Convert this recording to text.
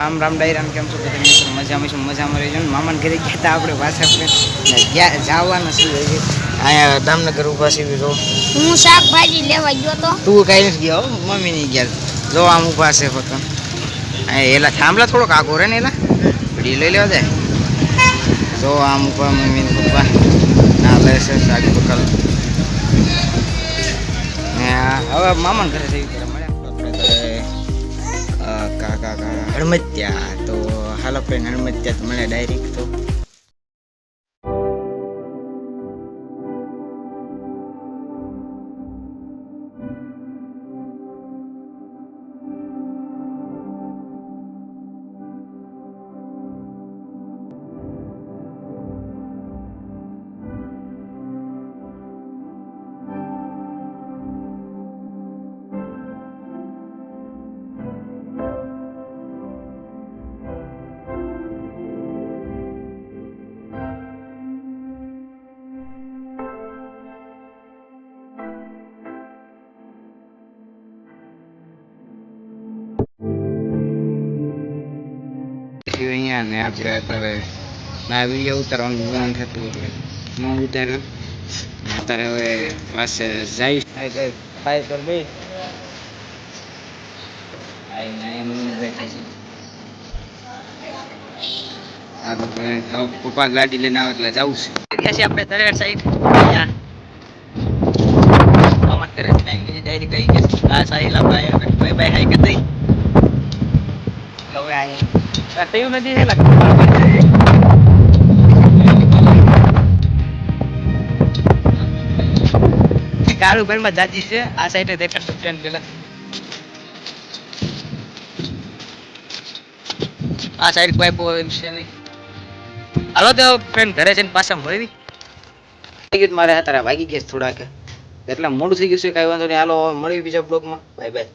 રામ રામ ડાયરામ કેમ છો બધા મિત્રો મજામાં રહીજો ને મામાને ઘરે ગયા હતા આપણે પાછા આપણે જવાના છે અહીંયા દામનગર ઉભા છે જો હું શાકભાજી લેવા ગયો તો તું કઈ નથી ગયો મમ્મી ની ગયા જો આમ ઉભા છે ફક્ત એલા થાંભલા થોડોક આગો રે ને એલા ઘડી લઈ લેવા જાય જો આમ ઉભા મમ્મી ને પપ્પા ના લે છે શાક બકલ હવે મામાને ઘરે જઈ કાકા હણમત્યા તો હાલો ફ્રેન્ડ હણમત્યા તો મને ડાયરેક્ટ તો અહીંયા ને આપણે અત્યારે ના વિડીયો ઉતારવાનું મન થતું એટલે ન ઉતાર્યો અત્યારે હવે પાસે જઈશ ફાઈલ કર બે પપ્પા ગાડી લઈને આવે એટલે જવું છે આપણે તરેડ સાઈડ આ સાઈલા ભાઈ ભાઈ હાઈ કરી દઈ હવે આ તેવું નથી છે કાળું પેનમાં જાજી છે આ સાઈડે દેખાડતો ફ્રેન્ડ પેલા આ સાઈડ કોઈ બહુ એમ છે નહીં હાલો તો ફ્રેન્ડ ઘરે જઈને પાછા મળી મારે અત્યારે વાગી ગયા થોડાક એટલે મોડું થઈ ગયું છે કાંઈ વાંધો નહીં હાલો મળી બીજા બ્લોગમાં બાય બાય